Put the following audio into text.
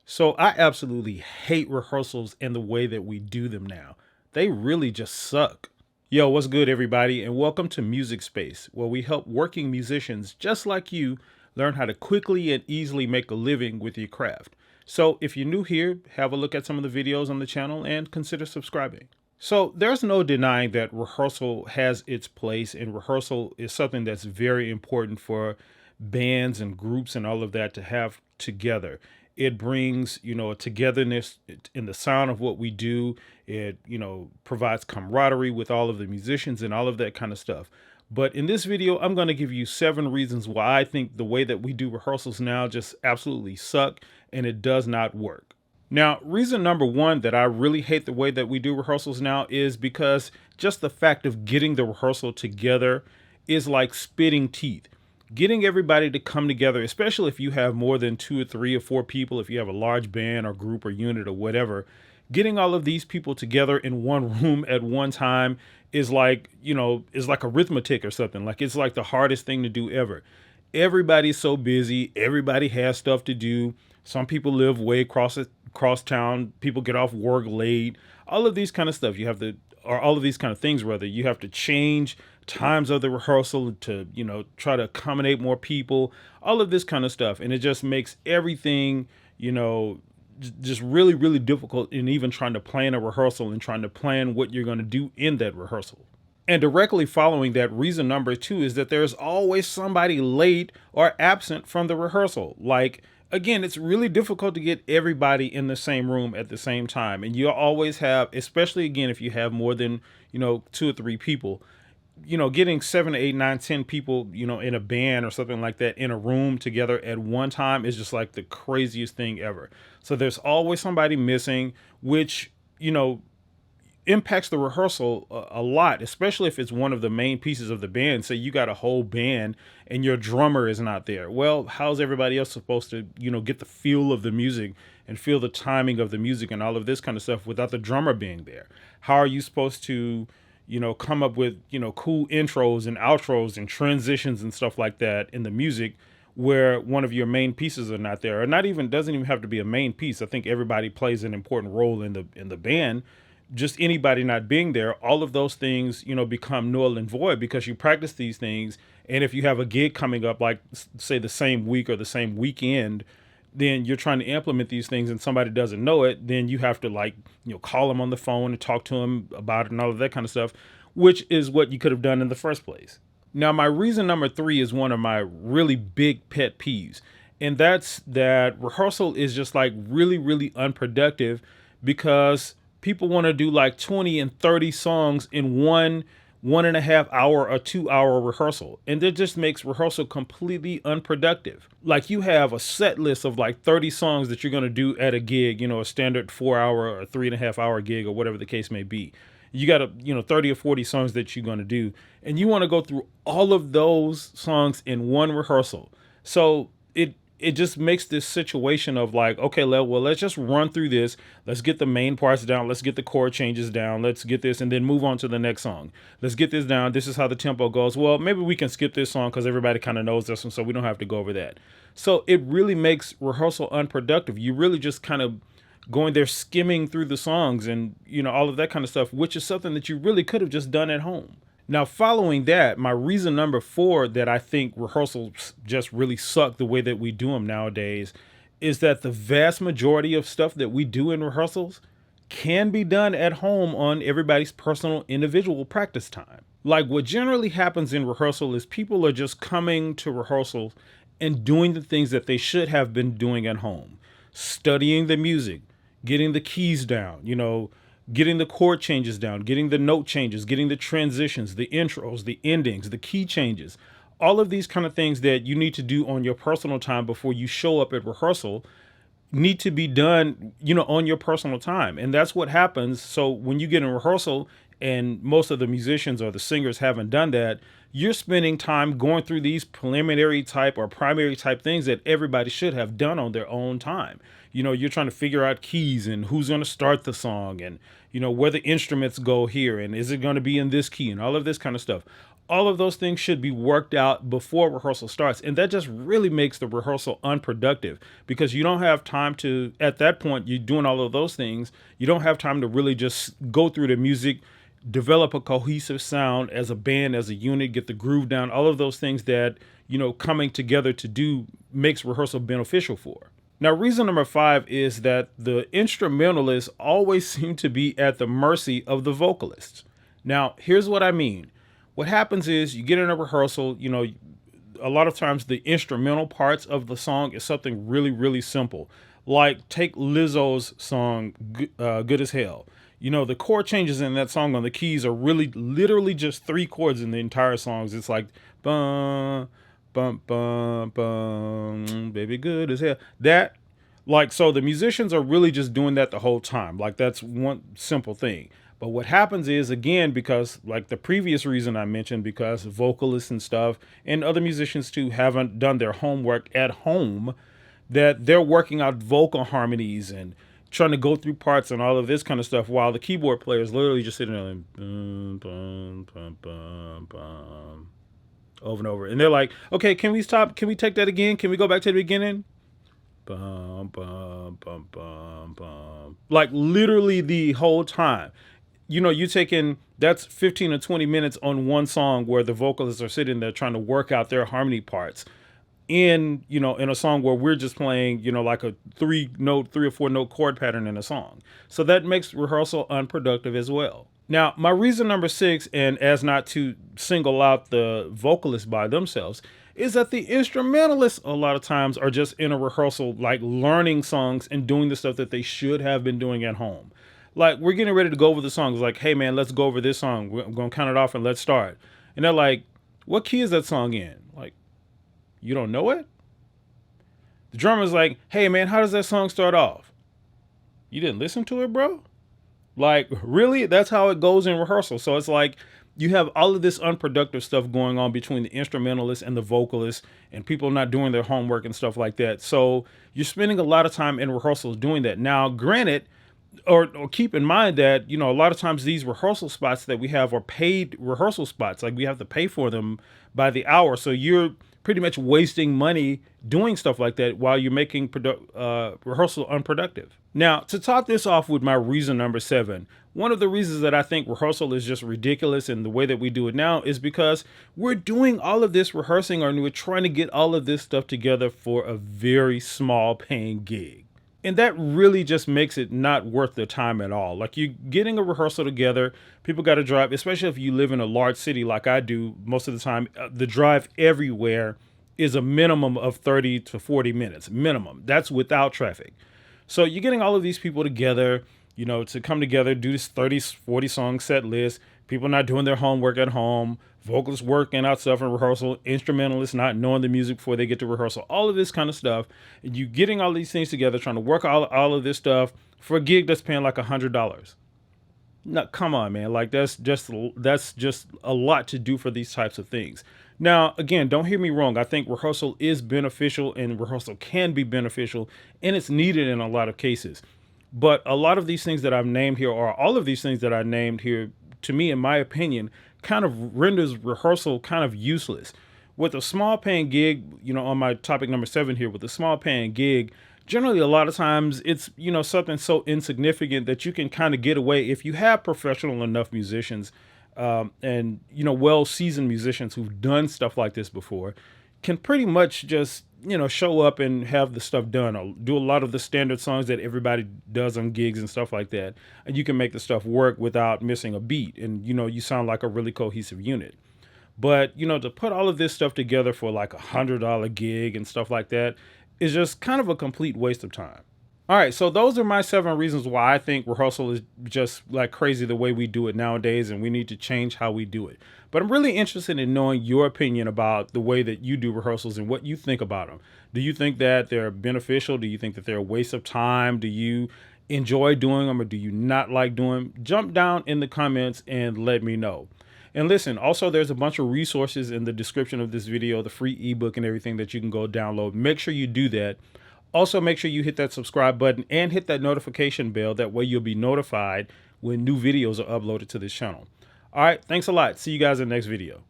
So I absolutely hate rehearsals and the way that we do them now. They really just suck. Yo, what's good, everybody, and welcome to Music Space, where we help working musicians just like you learn how to quickly and easily make a living with your craft. So if you're new here, have a look at some of the videos on the channel and consider subscribing. So there's no denying that rehearsal has its place, and rehearsal is something that's very important for bands and groups and all of that to have together. It brings, a togetherness in the sound of what we do. It, provides camaraderie with all of the musicians and all of that kind of stuff. But in this video, I'm going to give you 7 reasons why I think the way that we do rehearsals now just absolutely suck and it does not work. Now, reason number 1 that I really hate the way that we do rehearsals now is because just the fact of getting the rehearsal together is like spitting teeth. Getting everybody to come together, especially if you have more than 2 or 3 or 4 people, if you have a large band or group or unit or whatever, getting all of these people together in one room at one time is like, is like arithmetic or something. Like it's like the hardest thing to do ever. Everybody's so busy. Everybody has stuff to do. Some people live way across town. People get off work late. All of these kind of stuff. Or all of these kind of things, rather. You have to change times of the rehearsal to, try to accommodate more people. All of this kind of stuff. And it just makes everything, just really, really difficult in even trying to plan a rehearsal and trying to plan what you're going to do in that rehearsal. And directly following that, reason number 2 is that there's always somebody late or absent from the rehearsal. Like, again, it's really difficult to get everybody in the same room at the same time. And you always have, especially again, if you have more than, 2 or 3 people, getting 7, 8, 9, 10 people, in a band or something like that in a room together at one time is just like the craziest thing ever. So there's always somebody missing, which, impacts the rehearsal a lot, especially if it's one of the main pieces of the band. Say you got a whole band and your drummer is not there. Well, how's everybody else supposed to, get the feel of the music and feel the timing of the music and all of this kind of stuff without the drummer being there? How are you supposed to, come up with, cool intros and outros and transitions and stuff like that in the music where one of your main pieces are not there? Or doesn't even have to be a main piece. I think everybody plays an important role in the band. Just anybody not being there, all of those things, become null and void because you practice these things. And if you have a gig coming up, like say the same week or the same weekend, then you're trying to implement these things and somebody doesn't know it, then you have to call them on the phone and talk to them about it and all of that kind of stuff, which is what you could have done in the first place. Now, my reason number 3 is one of my really big pet peeves. And that's that rehearsal is just like really, really unproductive because people want to do like 20 and 30 songs in 1.5 hour or 2 hour rehearsal. And that just makes rehearsal completely unproductive. Like you have a set list of like 30 songs that you're going to do at a gig, a standard 4 hour or 3.5 hour gig or whatever the case may be. You got 30 or 40 songs that you're going to do. And you want to go through all of those songs in one rehearsal. So it just makes this situation of like, okay, well, let's just run through this. Let's get the main parts down. Let's get the chord changes down. Let's get this and then move on to the next song. Let's get this down. This is how the tempo goes. Well, maybe we can skip this song because everybody kind of knows this one, so we don't have to go over that. So it really makes rehearsal unproductive. You really just kind of going there skimming through the songs and, all of that kind of stuff, which is something that you really could have just done at home. Now, following that, my reason number 4 that I think rehearsals just really suck the way that we do them nowadays is that the vast majority of stuff that we do in rehearsals can be done at home on everybody's personal individual practice time. Like what generally happens in rehearsal is people are just coming to rehearsals and doing the things that they should have been doing at home, studying the music, getting the keys down, getting the chord changes down, getting the note changes, getting the transitions, the intros, the endings, the key changes, all of these kind of things that you need to do on your personal time before you show up at rehearsal need to be done, on your personal time. And that's what happens. So when you get in rehearsal and most of the musicians or the singers haven't done that, you're spending time going through these preliminary type or primary type things that everybody should have done on their own time. You're trying to figure out keys and who's going to start the song and, where the instruments go here and is it going to be in this key and all of this kind of stuff. All of those things should be worked out before rehearsal starts. And that just really makes the rehearsal unproductive because you don't have time to, at that point, you're doing all of those things. You don't have time to really just go through the music, develop a cohesive sound as a band, as a unit, get the groove down, all of those things that, coming together to do makes rehearsal beneficial for. Now, reason number 5 is that the instrumentalists always seem to be at the mercy of the vocalists. Now, here's what I mean. What happens is you get in a rehearsal, a lot of times the instrumental parts of the song is something really, really simple. Like take Lizzo's song, Good as Hell. The chord changes in that song on the keys are really literally just 3 chords in the entire songs. It's like, bum, bum, bum, bum, baby, good as hell. So the musicians are really just doing that the whole time. Like that's one simple thing. But what happens is, again, because like the previous reason I mentioned, because vocalists and stuff and other musicians too haven't done their homework at home, that they're working out vocal harmonies and trying to go through parts and all of this kind of stuff while the keyboard player is literally just sitting there like, bum, bum, bum, bum, bum, over and over. And they're like, okay, can we stop? Can we take that again? Can we go back to the beginning? Bum, bum, bum, bum, bum. Like literally the whole time. You taking that's 15 or 20 minutes on one song where the vocalists are sitting there trying to work out their harmony parts in a song where we're just playing, like a 3 or 4 note chord pattern in a song. So that makes rehearsal unproductive as well. Now, my reason number 6, and as not to single out the vocalists by themselves, is that the instrumentalists a lot of times are just in a rehearsal, like learning songs and doing the stuff that they should have been doing at home. Like we're getting ready to go over the songs. Like, hey man, let's go over this song. I'm going to count it off and let's start. And they're like, what key is that song in? Like, you don't know it? The drummer's like, hey man, how does that song start off? You didn't listen to it, bro? Like, really? That's how it goes in rehearsal. So it's like you have all of this unproductive stuff going on between the instrumentalists and the vocalists and people not doing their homework and stuff like that. So you're spending a lot of time in rehearsals doing that. Now, granted, or keep in mind that, a lot of times these rehearsal spots that we have are paid rehearsal spots. Like we have to pay for them by the hour. So you're pretty much wasting money doing stuff like that while you're making rehearsal unproductive. Now, to top this off with my reason number 7, one of the reasons that I think rehearsal is just ridiculous in the way that we do it now is because we're doing all of this rehearsing and we're trying to get all of this stuff together for a very small paying gig. And that really just makes it not worth the time at all. Like you getting a rehearsal together, people got to drive, especially if you live in a large city like I do most of the time. The drive everywhere is a minimum of 30 to 40 minutes, minimum. That's without traffic. So you're getting all of these people together, to come together, do this 30, 40 song set list, people not doing their homework at home, vocalists working out stuff in rehearsal, instrumentalists not knowing the music before they get to rehearsal, all of this kind of stuff. And you getting all these things together, trying to work all of this stuff for a gig that's paying like $100. No, come on, man. Like that's just a lot to do for these types of things. Now, again, don't hear me wrong. I think rehearsal is beneficial and rehearsal can be beneficial and it's needed in a lot of cases. But a lot of these things that I've named here, or all of these things that I named here, to me, in my opinion, kind of renders rehearsal kind of useless. With a small paying gig, on my topic number 7 here, with a small paying gig, generally a lot of times it's, something so insignificant that you can kind of get away if you have professional enough musicians and, well-seasoned musicians who've done stuff like this before can pretty much just, show up and have the stuff done or do a lot of the standard songs that everybody does on gigs and stuff like that. And you can make the stuff work without missing a beat. And, you sound like a really cohesive unit. But, to put all of this stuff together for like $100 gig and stuff like that is just kind of a complete waste of time. All right, so those are my 7 reasons why I think rehearsal is just like crazy the way we do it nowadays, and we need to change how we do it. But I'm really interested in knowing your opinion about the way that you do rehearsals and what you think about them. Do you think that they're beneficial? Do you think that they're a waste of time? Do you enjoy doing them or do you not like doing them? Jump down in the comments and let me know. And listen, also there's a bunch of resources in the description of this video, the free ebook and everything that you can go download. Make sure you do that. Also, make sure you hit that subscribe button and hit that notification bell. That way you'll be notified when new videos are uploaded to this channel. All right, thanks a lot. See you guys in the next video.